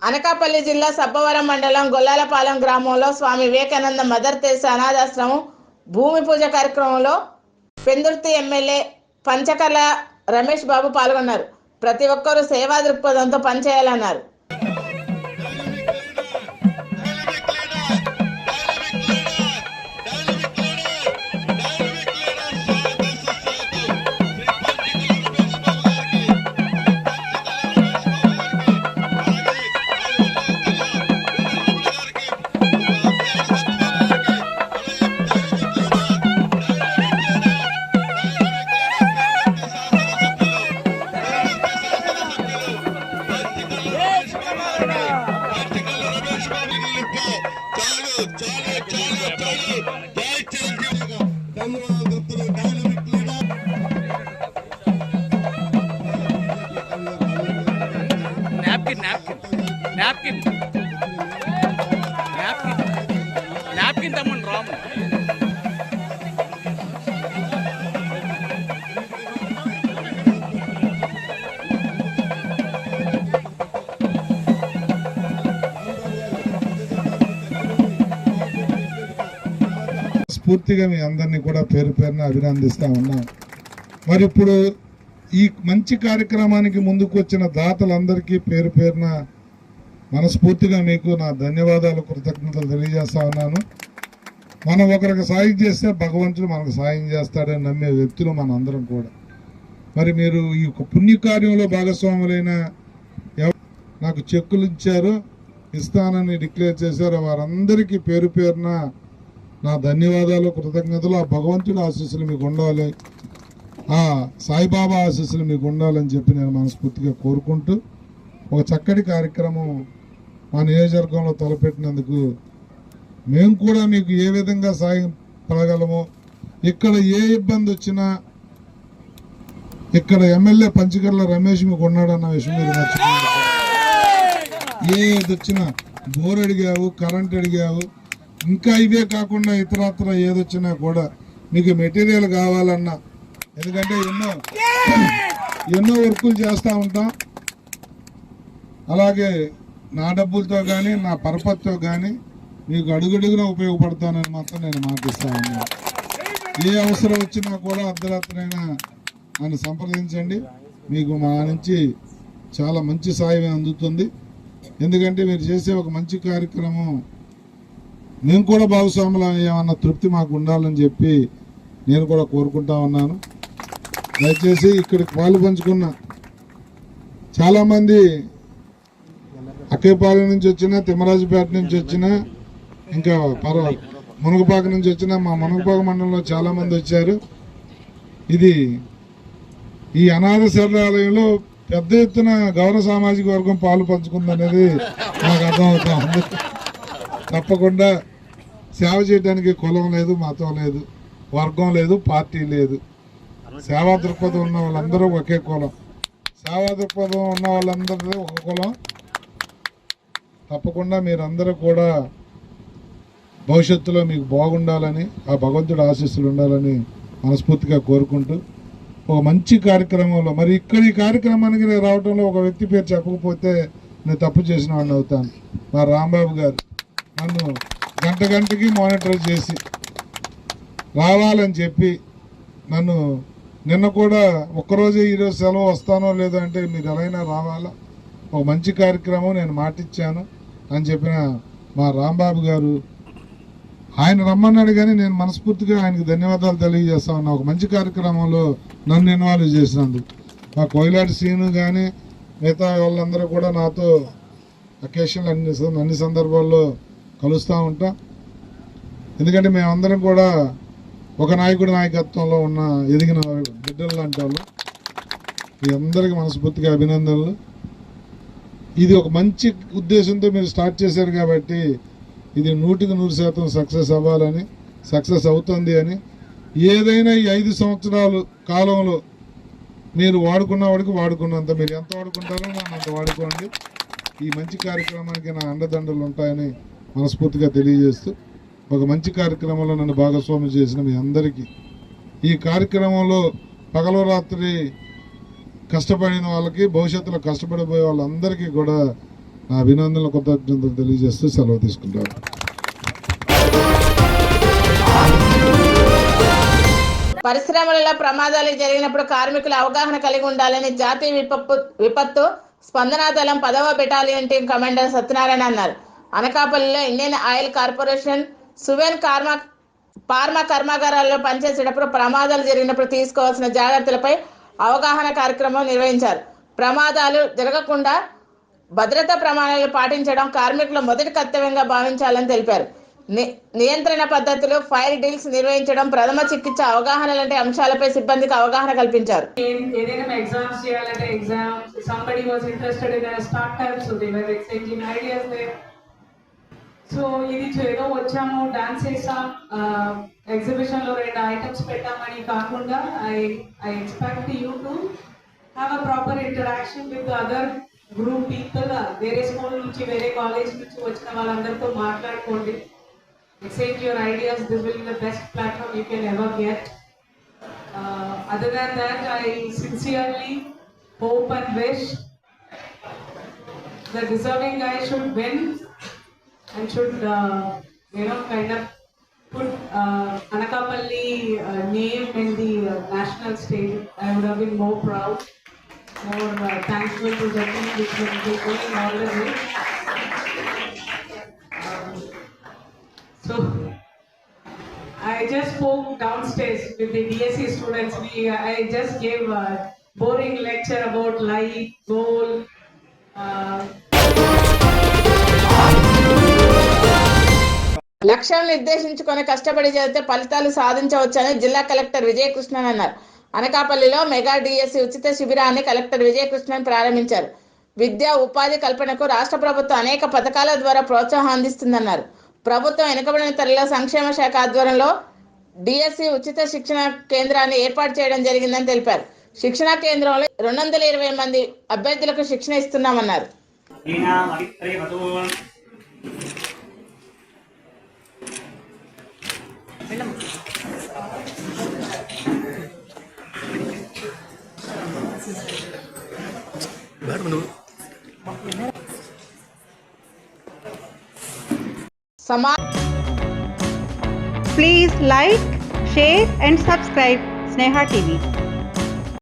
అనకాపల్లి జిల్లా సబ్బవరం మండలం గొల్లాలపాలెం గ్రామంలో స్వామి వివేకానంద మదర్ తెరెసా అనాథాశ్రమం భూమి పూజ కార్యక్రమంలో పెందుర్తి ఎమ్మెల్యే పంచకర్ల రమేష్ బాబు పాల్గొన్నారు. ప్రతి ఒక్కరూ సేవా దృక్పథంతో పనిచేయాలన్నారు. napkin teman ram స్ఫూర్తిగా మీ అందరినీ కూడా పేరు పేరున అభినందిస్తా ఉన్నాం. మరి ఇప్పుడు ఈ మంచి కార్యక్రమానికి ముందుకు వచ్చిన దాతలందరికీ పేరు పేరున మనస్ఫూర్తిగా మీకు నా ధన్యవాదాలు, కృతజ్ఞతలు తెలియజేస్తా ఉన్నాను. మనం ఒకరికి సాయం చేస్తే భగవంతుడు మనకు సాయం చేస్తాడని నమ్మే వ్యక్తులు మన అందరం కూడా. మరి మీరు ఈ పుణ్యకార్యంలో భాగస్వాములైన నాకు చెక్కులు ఇచ్చారు, ఇస్తానని డిక్లేర్ చేశారో వారందరికీ పేరు పేరున నా ధన్యవాదాలు, కృతజ్ఞతలు. ఆ భగవంతుడి ఆశీస్సులు మీకు ఉండాలి, ఆ సాయిబాబా ఆశీస్సులు మీకు ఉండాలని చెప్పి నేను మనస్ఫూర్తిగా కోరుకుంటూ ఒక చక్కటి కార్యక్రమం మా నియోజకవర్గంలో తలపెట్టినందుకు మేము కూడా మీకు ఏ విధంగా సాయం పడగలమో, ఇక్కడ ఏ ఇబ్బంది వచ్చినా ఇక్కడ ఎమ్మెల్యే పంచకర్ల రమేష్ మీకు ఉన్నాడన్న విషయం మీరు మర్చిపోయారు. ఏది వచ్చినా బోర్ అడిగావు, కరెంట్ అడిగావు, ఇంకా ఇవే కాకుండా ఇతరత్ర ఏదొచ్చినా కూడా మీకు మెటీరియల్ కావాలన్నా, ఎందుకంటే ఎన్నో వర్కులు చేస్తూ ఉంటాం. అలాగే నా డబ్బులతో కానీ నా పరపతితో కానీ మీకు అడుగడుగున ఉపయోగపడతానని మాత్రం నేను మాటిస్తా ఉన్నాను. ఏ అవసరం వచ్చినా కూడా అర్ధరాత్రైనా నన్ను సంప్రదించండి, మీకు మా నుంచి చాలా మంచి సాయం అందుతుంది. ఎందుకంటే మీరు చేసే ఒక మంచి కార్యక్రమం మేము కూడా భాగస్వాములు ఏమన్నా తృప్తి మాకు ఉండాలని చెప్పి నేను కూడా కోరుకుంటా ఉన్నాను. దయచేసి ఇక్కడికి పాలు పంచుకున్న చాలామంది అక్కేపాలెం నుంచి వచ్చిన, తిమ్మరాజుపేట నుంచి వచ్చిన, ఇంకా మునగపాక నుంచి వచ్చిన, మా మునగపాక మండలంలో చాలామంది వచ్చారు. ఇది ఈ అనాథ శరణాలయంలో పెద్ద ఎత్తున గౌరవ సామాజిక వర్గం పాలు పంచుకుందనేది నాకు అర్థమవుతా ఉంది. తప్పకుండా సేవ చేయడానికి కులం లేదు, మతం లేదు, వర్గం లేదు, పార్టీ లేదు. సేవా దృక్పథం ఉన్న వాళ్ళందరూ ఒకే కులం, సేవా దృక్పథం ఉన్న వాళ్ళందరూ ఒక కులం. తప్పకుండా మీరందరూ కూడా భవిష్యత్తులో మీకు బాగుండాలని, ఆ భగవంతుడి ఆశీస్సులు ఉండాలని మనస్ఫూర్తిగా కోరుకుంటూ ఒక మంచి కార్యక్రమంలో, మరి ఇక్కడ ఈ కార్యక్రమానికి నేను రావడంలో ఒక వ్యక్తి పేరు చెప్పకపోతే నేను తప్పు చేసిన వాడిని అవుతాను. మా రాంబాబు గారు నన్ను గంటకి మానిటర్ చేసి రావాలని చెప్పి నన్ను నిన్న కూడా ఒక్కరోజే ఈరోజు సెలవు వస్తానో లేదో అంటే మీరు ఎలాగైనా రావాలా, ఒక మంచి కార్యక్రమం నేను మాటిచ్చాను అని చెప్పిన మా రాంబాబు గారు, ఆయన రమ్మన్నాడు కానీ నేను మనస్ఫూర్తిగా ఆయనకు ధన్యవాదాలు తెలియజేస్తా ఉన్నా. ఒక మంచి కార్యక్రమంలో నన్ను ఇన్వాల్వ్ చేసినందుకు. మా కోయిలాటి శ్రీను కానీ మిగతా వాళ్ళందరూ కూడా నాతో అకేషన్లు అన్ని సందర్భాల్లో కలుస్తూ ఉంటాం. ఎందుకంటే మేమందరం కూడా ఒక నాయకుడి నాయకత్వంలో ఉన్న ఎదిగిన బిడ్డలు లాంటి వాళ్ళు. మీ అందరికీ మనస్ఫూర్తిగా అభినందనలు. ఇది ఒక మంచి ఉద్దేశంతో మీరు స్టార్ట్ చేశారు కాబట్టి ఇది 100% సక్సెస్ అవ్వాలని, సక్సెస్ అవుతుంది అని. ఏదైనా ఈ 5 సంవత్సరాలు కాలంలో మీరు వాడుకున్న వాడికి వాడుకున్నంత, మీరు ఎంత వాడుకుంటారో నన్ను అంత వాడుకోండి. ఈ మంచి కార్యక్రమానికి నా అండదండలు ఉంటాయని మనస్ఫూర్తిగా తెలియజేస్తూ ఒక మంచి కార్యక్రమంలో నన్ను భాగస్వామ్యం చేసిన మీ అందరికీ, ఈ కార్యక్రమంలో పగలు రాత్రి కష్టపడిన వాళ్ళకి, భవిష్యత్తులో కష్టపడిపోయే వాళ్ళందరికీ కూడా నా అభినందనలు కృతజ్ఞతలు తెలియజేస్తూ సెలవు తీసుకుంటాను. పరిశ్రమలలో ప్రమాదాలు జరిగినప్పుడు కార్మికుల అవగాహన కలిగి ఉండాలని జాతీయ విపత్తు స్పందనా దళం 10వ బెటాలియన్ టీం కమాండర్ సత్యనారాయణ అన్నారు. అనకాపల్లిలో Indian oil corporation Suven pharma కర్మాగారాల్లో పనిచేసేటప్పుడు ప్రమాదాలు జరిగినప్పుడు తీసుకోవాల్సిన జాగ్రత్తలపై అవగాహన కార్యక్రమం నిర్వహించారు. ప్రమాదాలు జరగకుండా భద్రతా ప్రమాణాలు పాటించడం కార్మికుల మొదటి కర్తవ్యంగా భావించాలని తెలిపారు. నియంత్రణ పద్ధతులు, ఫైర్ డ్రిల్స్ నిర్వహించడం, ప్రథమ చికిత్స అవగాహన లాంటి అంశాలపై సిబ్బందికి అవగాహన కల్పించారు. ఏదైనా ఎగ్జామ్స్ చేయాలంటే exams somebody was interested in a startup, so they were exchanging ideas there. So ఇది ఏదో వచ్చాము డాన్స్ చేసాం ఎగ్జిబిషన్ లో 2 ఐటమ్స్ పెట్టామని కాకుండా I expect you to have a proper interaction with other group people. వేరే స్కూల్ నుంచి వేరే కాలేజ్ నుంచి వచ్చిన వాళ్ళందరితో మాట్లాడుకోండి. Exchange your ideas. This will be the best platform you can ever get. Other than that, I sincerely hope and wish the deserving guys should win and should, kind of put Anakapalli name in the national stage. I would have been more proud, more thankful to the team which will be going all the way. So I just spoke downstairs with the DSC students. I just gave a boring lecture about life, goal. లక్ష్యాలను నిర్దేశించుకొని కష్టపడి చదివితే ఫలితాలు సాధించవచ్చని జిల్లా collector Vijayakrishnan అన్నారు. అనకాపల్లిలో mega DSC ఉచిత శిబిరాన్ని collector Vijayakrishnan ప్రారంభించారు. విద్యా ఉపాధి కల్పనకు రాష్ట్ర ప్రభుత్వం అనేక పథకాల ద్వారా ప్రోత్సాహం అందిస్తుందన్నారు. ప్రభుత్వం వెనుకబడిన తరలిలో సంక్షేమ శాఖ ఆధ్వర్యంలో డిఎస్సి ఉచిత శిక్షణ కేంద్రాన్ని ఏర్పాటు చేయడం జరిగిందని తెలిపారు. శిక్షణా కేంద్రంలో 220 మంది అభ్యర్థులకు శిక్షణ ఇస్తున్నామన్నారు. Please like, share and subscribe Sneha TV.